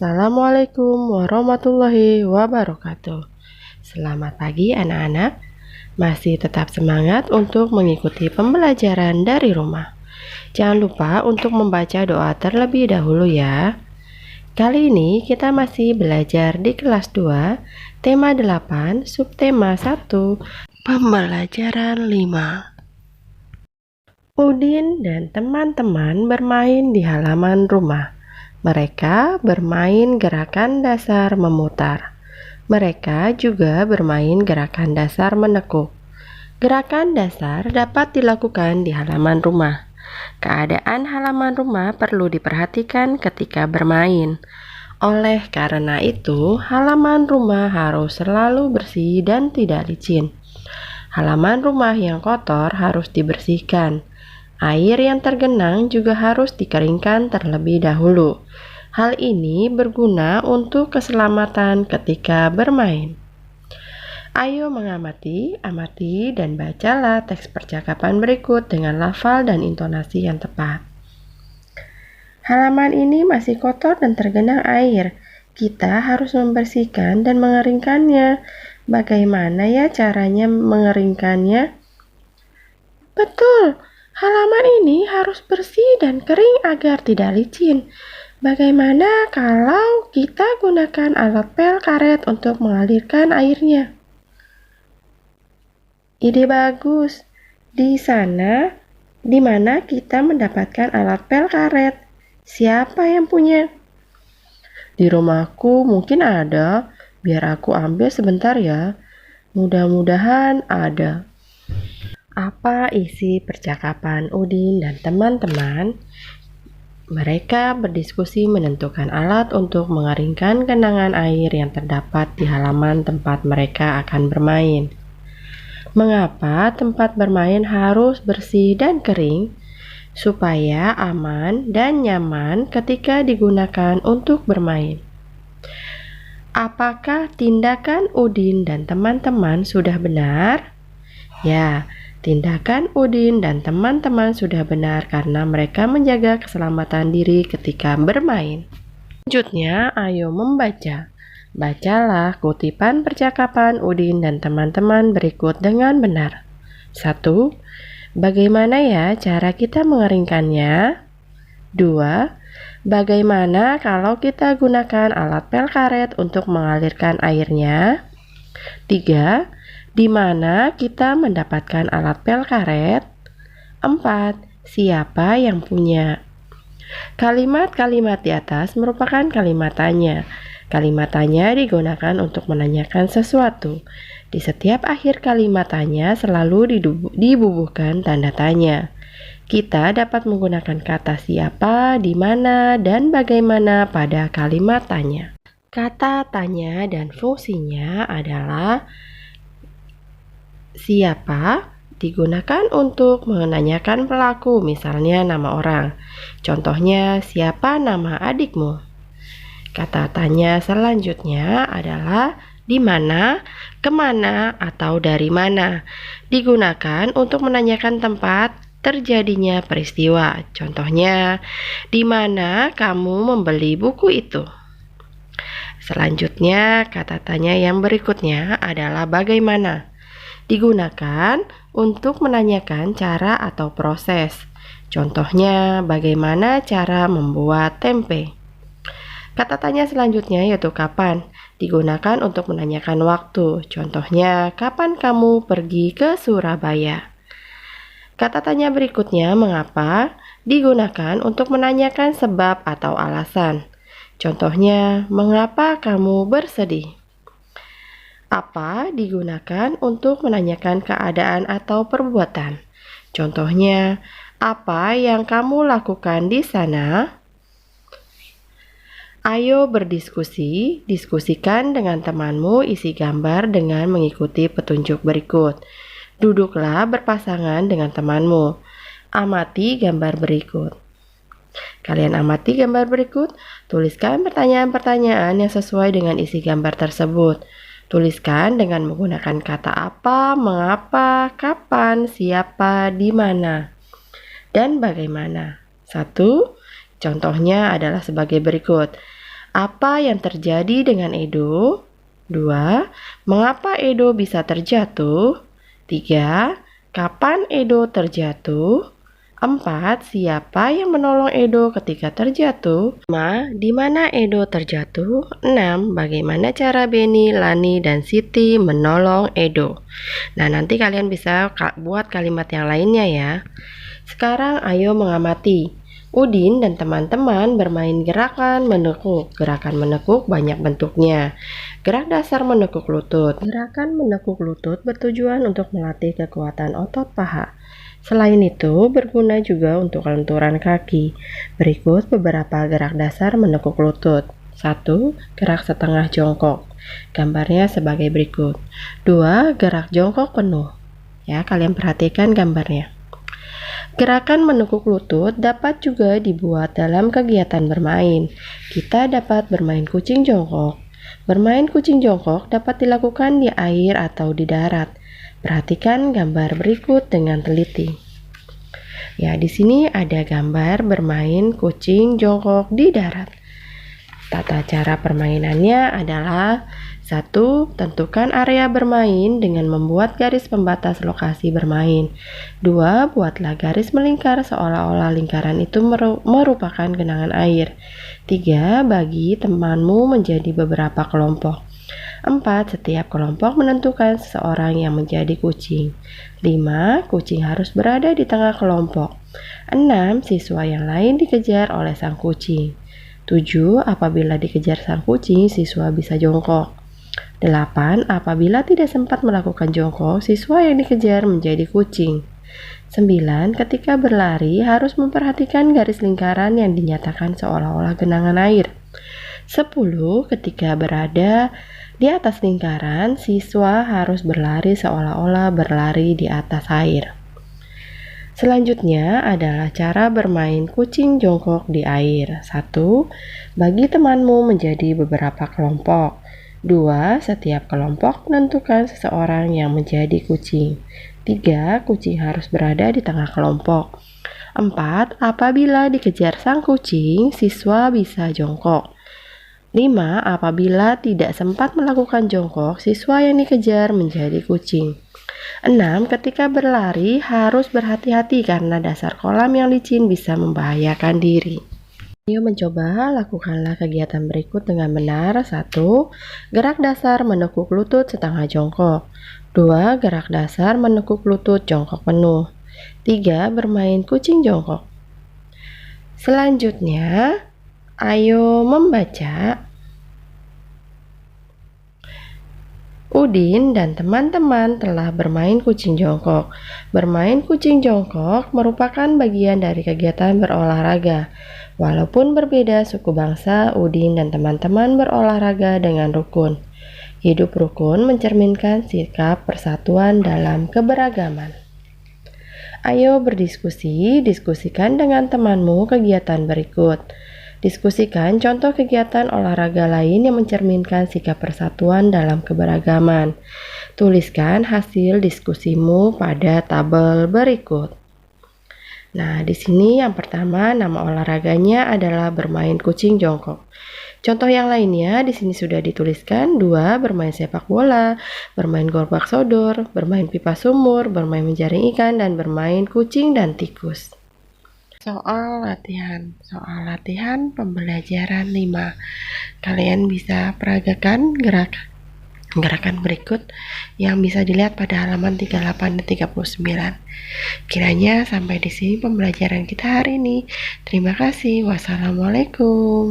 Assalamualaikum warahmatullahi wabarakatuh. Selamat pagi anak-anak. Masih tetap semangat untuk mengikuti pembelajaran dari rumah. Jangan lupa untuk membaca doa terlebih dahulu ya. Kali ini kita masih belajar di kelas 2, tema 8, subtema 1, pembelajaran 5. Udin dan teman-teman bermain di halaman rumah. Mereka bermain gerakan dasar memutar. Mereka juga bermain gerakan dasar menekuk. Gerakan dasar dapat dilakukan di halaman rumah. Keadaan halaman rumah perlu diperhatikan ketika bermain. Oleh karena itu, halaman rumah harus selalu bersih dan tidak licin. Halaman rumah yang kotor harus dibersihkan. Air yang tergenang juga harus dikeringkan terlebih dahulu. Hal ini berguna untuk keselamatan ketika bermain. Ayo amati, dan bacalah teks percakapan berikut dengan lafal dan intonasi yang tepat. Halaman ini masih kotor dan tergenang air. Kita harus membersihkan dan mengeringkannya. Bagaimana ya caranya mengeringkannya? Betul! Halaman ini harus bersih dan kering agar tidak licin. Bagaimana kalau kita gunakan alat pel karet untuk mengalirkan airnya? Ide bagus. Di mana kita mendapatkan alat pel karet? Siapa yang punya? Di rumahku mungkin ada. Biar aku ambil sebentar ya. Mudah-mudahan ada. Apa isi percakapan Udin dan teman-teman? Mereka berdiskusi menentukan alat untuk mengeringkan genangan air yang terdapat di halaman tempat mereka akan bermain. Mengapa tempat bermain harus bersih dan kering? Supaya aman dan nyaman ketika digunakan untuk bermain. Apakah tindakan Udin dan teman-teman sudah benar? Ya, tindakan Udin dan teman-teman sudah benar karena mereka menjaga keselamatan diri ketika bermain. Selanjutnya, ayo membaca. Bacalah kutipan percakapan Udin dan teman-teman berikut dengan benar. 1. Bagaimana ya cara kita mengeringkannya? 2. Bagaimana kalau kita gunakan alat pel karet untuk mengalirkan airnya? 3. Di mana kita mendapatkan alat pel karet? 4. Siapa yang punya? Kalimat-kalimat di atas merupakan kalimat tanya. Kalimat tanya digunakan untuk menanyakan sesuatu. Di setiap akhir kalimat tanya selalu dibubuhkan tanda tanya. Kita dapat menggunakan kata siapa, di mana, dan bagaimana pada kalimat tanya. Kata tanya dan fungsinya adalah siapa digunakan untuk menanyakan pelaku, misalnya nama orang. Contohnya, siapa nama adikmu? Kata tanya selanjutnya adalah di mana, kemana, atau dari mana. Digunakan untuk menanyakan tempat terjadinya peristiwa. Contohnya, di mana kamu membeli buku itu? Selanjutnya, kata tanya yang berikutnya adalah bagaimana. Digunakan untuk menanyakan cara atau proses. Contohnya, bagaimana cara membuat tempe. Kata tanya selanjutnya yaitu kapan. Digunakan untuk menanyakan waktu. Contohnya, kapan kamu pergi ke Surabaya. Kata tanya berikutnya, mengapa. Digunakan untuk menanyakan sebab atau alasan. Contohnya, mengapa kamu bersedih. Apa digunakan untuk menanyakan keadaan atau perbuatan. Contohnya, apa yang kamu lakukan di sana? Ayo berdiskusi, diskusikan dengan temanmu isi gambar dengan mengikuti petunjuk berikut. Duduklah berpasangan dengan temanmu. Amati gambar berikut. Kalian amati gambar berikut, tuliskan pertanyaan-pertanyaan yang sesuai dengan isi gambar tersebut. Tuliskan dengan menggunakan kata apa, mengapa, kapan, siapa, di mana, dan bagaimana. 1. Contohnya adalah sebagai berikut. Apa yang terjadi dengan Edo? 2. Mengapa Edo bisa terjatuh? 3. Kapan Edo terjatuh? 4. Siapa yang menolong Edo ketika terjatuh? 5. Di mana Edo terjatuh? 6. Bagaimana cara Benny, Lani, dan Siti menolong Edo? Nah, nanti kalian bisa buat kalimat yang lainnya ya. Sekarang ayo mengamati. Udin dan teman-teman bermain gerakan menekuk. Gerakan menekuk banyak bentuknya. Gerak dasar menekuk lutut. Gerakan menekuk lutut bertujuan untuk melatih kekuatan otot paha. Selain itu, berguna juga untuk lenturan kaki. Berikut beberapa gerak dasar menekuk lutut. 1. Gerak setengah jongkok. Gambarnya sebagai berikut. 2. Gerak jongkok penuh. Ya, kalian perhatikan gambarnya. Gerakan menekuk lutut dapat juga dibuat dalam kegiatan bermain. Kita dapat bermain kucing jongkok. Bermain kucing jongkok dapat dilakukan di air atau di darat. Perhatikan gambar berikut dengan teliti. Ya, di sini ada gambar bermain kucing jongkok di darat. Tata cara permainannya adalah 1. Tentukan area bermain dengan membuat garis pembatas lokasi bermain. 2. Buatlah garis melingkar seolah-olah lingkaran itu merupakan genangan air. 3. Bagi temanmu menjadi beberapa kelompok. 4. Setiap kelompok menentukan seseorang yang menjadi kucing. 5. Kucing harus berada di tengah kelompok. 6. Siswa yang lain dikejar oleh sang kucing. 7. Apabila dikejar sang kucing, siswa bisa jongkok. 8. Apabila tidak sempat melakukan jongkok, siswa yang dikejar menjadi kucing. 9. Ketika berlari, harus memperhatikan garis lingkaran yang dinyatakan seolah-olah genangan air. 10. Ketika berada di atas lingkaran, siswa harus berlari seolah-olah berlari di atas air. Selanjutnya adalah cara bermain kucing jongkok di air. 1. Bagi temanmu menjadi beberapa kelompok. 2. Setiap kelompok menentukan seseorang yang menjadi kucing. 3. Kucing harus berada di tengah kelompok. 4. Apabila dikejar sang kucing, siswa bisa jongkok. 5. Apabila tidak sempat melakukan jongkok, siswa yang dikejar menjadi kucing. 6. Ketika berlari, harus berhati-hati karena dasar kolam yang licin bisa membahayakan diri. Ayo mencoba, lakukanlah kegiatan berikut dengan benar. 1. Gerak dasar menekuk lutut setengah jongkok. 2. Gerak dasar menekuk lutut jongkok penuh. 3. Bermain kucing jongkok. Selanjutnya, ayo membaca. Udin dan teman-teman telah bermain kucing jongkok. Bermain kucing jongkok merupakan bagian dari kegiatan berolahraga. Walaupun berbeda suku bangsa, Udin dan teman-teman berolahraga dengan rukun. Hidup rukun mencerminkan sikap persatuan dalam keberagaman. Ayo berdiskusi, diskusikan dengan temanmu kegiatan berikut. Diskusikan contoh kegiatan olahraga lain yang mencerminkan sikap persatuan dalam keberagaman. Tuliskan hasil diskusimu pada tabel berikut. Nah, di sini yang pertama nama olahraganya adalah bermain kucing jongkok. Contoh yang lainnya di sini sudah dituliskan. 2. Bermain sepak bola, bermain gerobak sodor, bermain pipa sumur, bermain menjaring ikan, dan bermain kucing dan tikus. Soal latihan pembelajaran 5. Kalian bisa peragakan gerakan berikut yang bisa dilihat pada halaman 38 dan 39. Kiranya sampai di sini pembelajaran kita hari ini. Terima kasih. Wassalamualaikum.